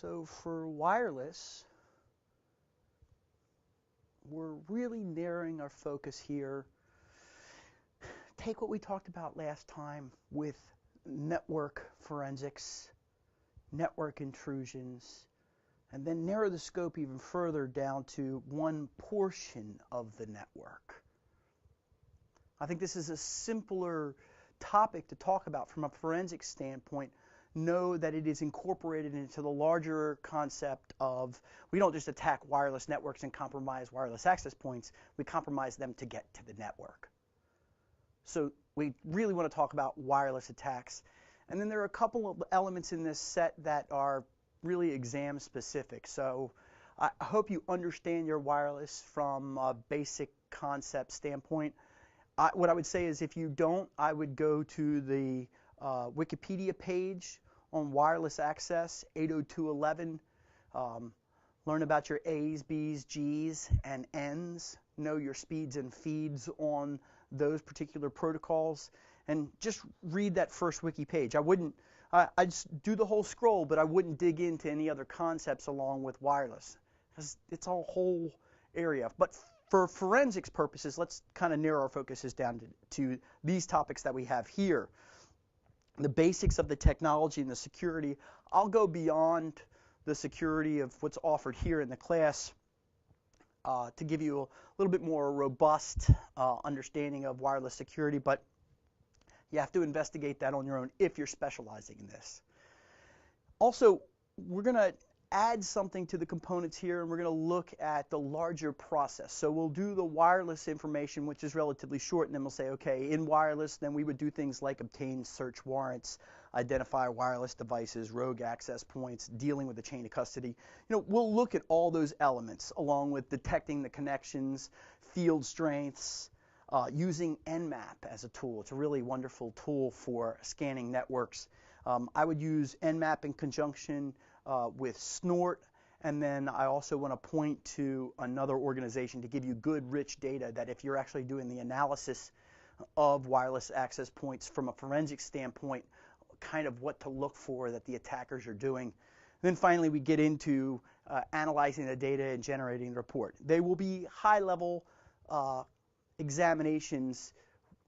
So for wireless, we're really narrowing our focus here. Take what we talked about last time with network forensics, network intrusions, and then narrow the scope even further down to one portion of the network. I think this is a simpler topic to talk about from a forensic standpoint. Know that it is incorporated into the larger concept of we don't just attack wireless networks and compromise wireless access points, we compromise them to get to the network. So we really want to talk about wireless attacks. And then there are a couple of elements in this set that are really exam specific. So I hope you understand your wireless from a basic concept standpoint. What I would say is if you don't, I would go to the Wikipedia page on wireless access, 802.11. Learn about your A's, B's, G's, and N's. Know your speeds and feeds on those particular protocols. And just read that first wiki page. I just do the whole scroll, but I wouldn't dig into any other concepts along with wireless, because it's a whole area. But for forensics purposes, let's kind of narrow our focuses down to these topics that we have here. The basics of the technology and the security. I'll go beyond the security of what's offered here in the class to give you a little bit more robust understanding of wireless security, but you have to investigate that on your own if you're specializing in this. Also, we're going to add something to the components here, and we're going to look at the larger process. So we'll do the wireless information, which is relatively short, and then we'll say, okay, in wireless, then we would do things like obtain search warrants, identify wireless devices, rogue access points, dealing with the chain of custody. We'll look at all those elements along with detecting the connections, field strengths, using Nmap as a tool. It's a really wonderful tool for scanning networks. I would use Nmap in conjunction with Snort, and then I also want to point to another organization to give you good, rich data that if you're actually doing the analysis of wireless access points from a forensic standpoint, kind of what to look for that the attackers are doing. And then finally, we get into analyzing the data and generating the report. They will be high-level examinations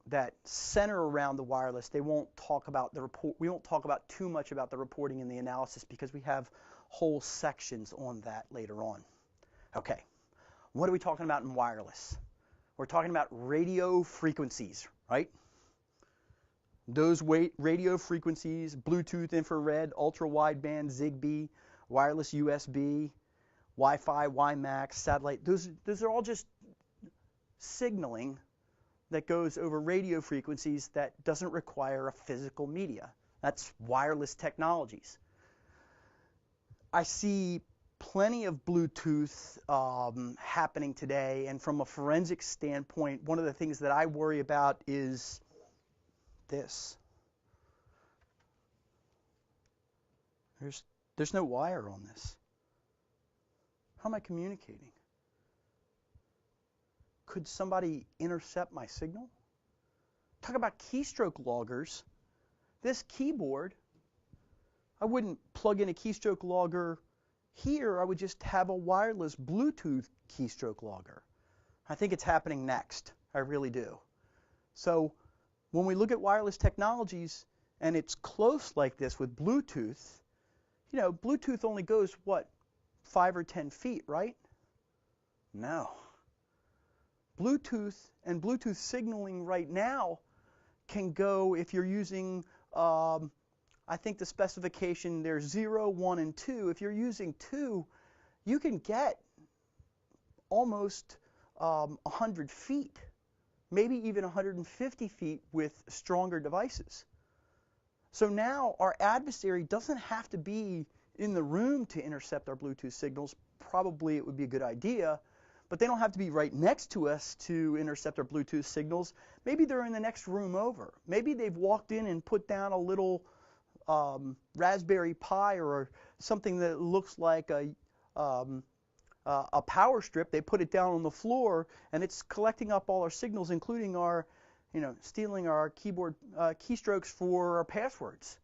that center around the wireless. They won't talk about the report. We won't talk about too much about the reporting and the analysis because we have whole sections on that later on. Okay, what are we talking about in wireless? We're talking about radio frequencies, right? Those radio frequencies, Bluetooth, infrared, ultra-wideband, Zigbee, wireless USB, Wi-Fi, WiMAX, satellite, those are all just signaling that goes over radio frequencies that doesn't require a physical media. That's wireless technologies. I see plenty of Bluetooth happening today, and from a forensic standpoint, one of the things that I worry about is this. There's no wire on this. How am I communicating? Could somebody intercept my signal? Talk about keystroke loggers. This keyboard, I wouldn't plug in a keystroke logger here. I would just have a wireless Bluetooth keystroke logger. I think it's happening next. I really do. So when we look at wireless technologies and it's close like this with Bluetooth, Bluetooth only goes, what, 5 or 10 feet, right? No. Bluetooth and Bluetooth signaling right now can go, if you're using, I think the specification there's 0, 1, and 2. If you're using 2, you can get almost 100 feet, maybe even 150 feet with stronger devices. So now our adversary doesn't have to be in the room to intercept our Bluetooth signals. Probably it would be a good idea, but they don't have to be right next to us to intercept our Bluetooth signals. Maybe they're in the next room over. Maybe they've walked in and put down a little Raspberry Pi or something that looks like a power strip. They put it down on the floor, and it's collecting up all our signals, including our, stealing our keyboard keystrokes for our passwords.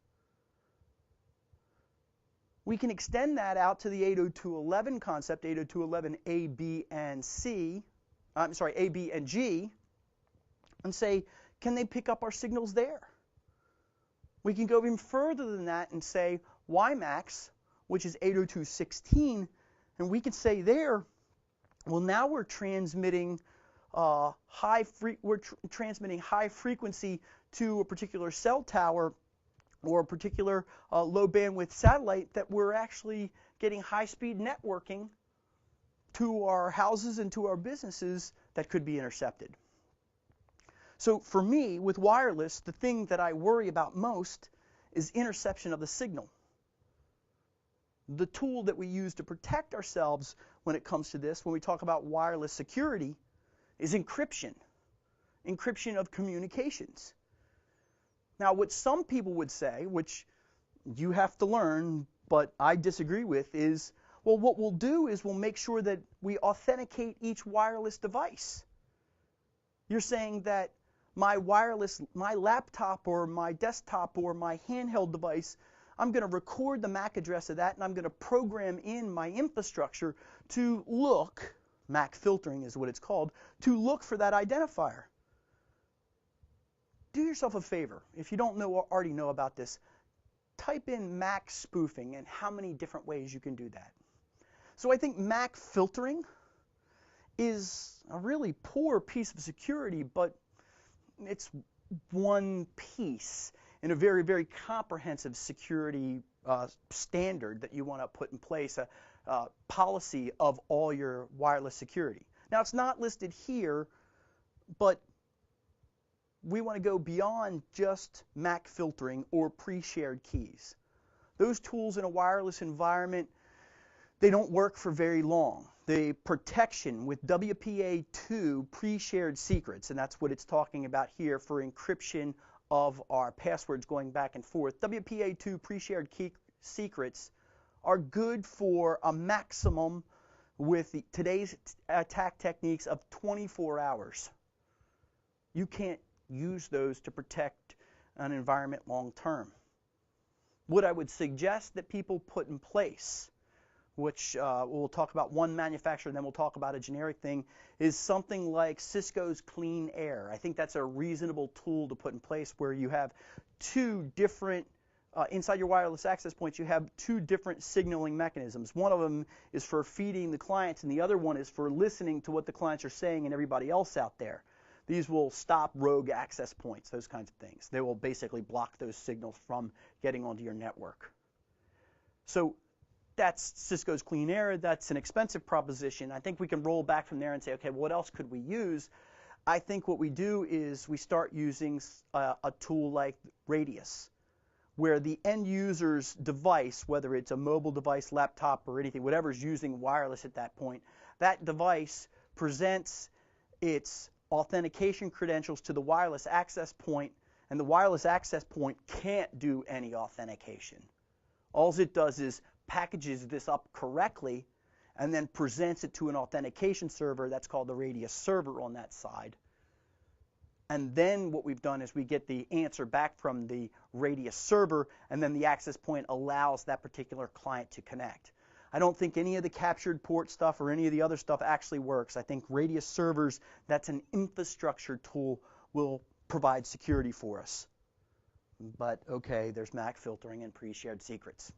We can extend that out to the 802.11 concept, 802.11 A, B, and C, A, B, and G, and say, can they pick up our signals there? We can go even further than that and say WiMAX, which is 802.16, and we can say there, well, now we're transmitting transmitting high frequency to a particular cell tower or a particular low bandwidth satellite, that we're actually getting high-speed networking to our houses and to our businesses that could be intercepted. So for me, with wireless, the thing that I worry about most is interception of the signal. The tool that we use to protect ourselves when it comes to this, when we talk about wireless security, is encryption. Encryption of communications. Now, what some people would say, which you have to learn, but I disagree with, is, well, what we'll do is we'll make sure that we authenticate each wireless device. You're saying that my laptop or my desktop or my handheld device, I'm going to record the MAC address of that, and I'm going to program in my infrastructure to look, MAC filtering is what it's called, to look for that identifier. Do yourself a favor. If you don't already know about this, type in MAC spoofing and how many different ways you can do that. So I think MAC filtering is a really poor piece of security, but it's one piece in a very, very comprehensive security standard that you want to put in place, a policy of all your wireless security. Now, it's not listed here, but we want to go beyond just MAC filtering or pre-shared keys. Those tools in a wireless environment, they don't work for very long. The protection with WPA2 pre-shared secrets, and that's what it's talking about here for encryption of our passwords going back and forth. WPA2 pre-shared key secrets are good for a maximum with today's attack techniques of 24 hours. You can't use those to protect an environment long term. What I would suggest that people put in place, which we'll talk about one manufacturer and then we'll talk about a generic thing, is something like Cisco's Clean Air. I think that's a reasonable tool to put in place where you have two different, inside your wireless access points, you have two different signaling mechanisms. One of them is for feeding the clients and the other one is for listening to what the clients are saying and everybody else out there. These will stop rogue access points, those kinds of things. They will basically block those signals from getting onto your network. So that's Cisco's Clean Air. That's an expensive proposition. I think we can roll back from there and say, okay, what else could we use? I think what we do is we start using a tool like Radius, where the end user's device, whether it's a mobile device, laptop, or anything, whatever's using wireless at that point, that device presents its authentication credentials to the wireless access point, and the wireless access point can't do any authentication. All it does is packages this up correctly and then presents it to an authentication server. That's called the Radius server on that side. And then what we've done is we get the answer back from the Radius server, and then the access point allows that particular client to connect. I don't think any of the captured port stuff or any of the other stuff actually works. I think Radius servers, that's an infrastructure tool, will provide security for us. But okay, there's MAC filtering and pre-shared secrets.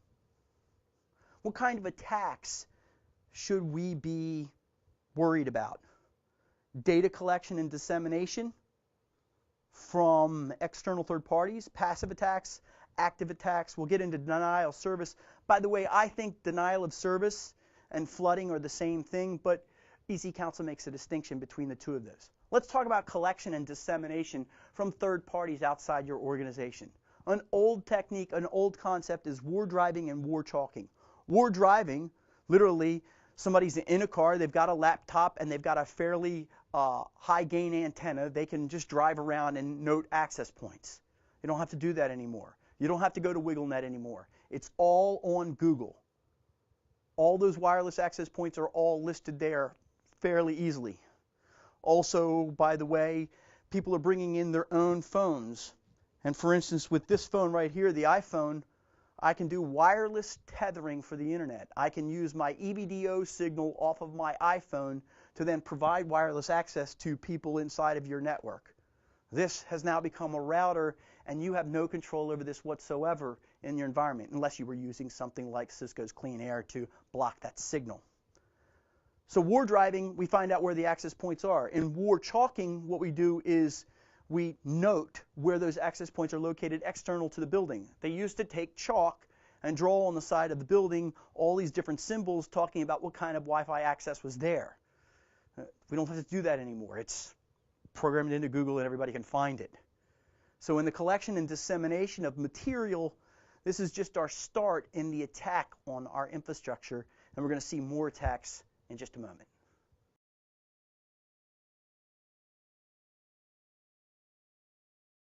What kind of attacks should we be worried about? Data collection and dissemination from external third parties, passive attacks, active attacks. We'll get into denial of service. By the way, I think denial of service and flooding are the same thing, but EC Council makes a distinction between the two of those. Let's talk about collection and dissemination from third parties outside your organization. An old technique, an old concept is war driving and war chalking. War driving, literally, somebody's in a car, they've got a laptop, and they've got a fairly high gain antenna. They can just drive around and note access points. You don't have to do that anymore. You don't have to go to WiggleNet anymore. It's all on Google. All those wireless access points are all listed there fairly easily. Also, by the way, people are bringing in their own phones. And for instance, with this phone right here, the iPhone, I can do wireless tethering for the internet. I can use my EVDO signal off of my iPhone to then provide wireless access to people inside of your network. This has now become a router, and you have no control over this whatsoever in your environment, unless you were using something like Cisco's Clean Air to block that signal. So war driving, we find out where the access points are. In war chalking, what we do is we note where those access points are located external to the building. They used to take chalk and draw on the side of the building all these different symbols talking about what kind of Wi-Fi access was there. We don't have to do that anymore. It's programmed into Google and everybody can find it. So in the collection and dissemination of material, this is just our start in the attack on our infrastructure, and we're going to see more attacks in just a moment.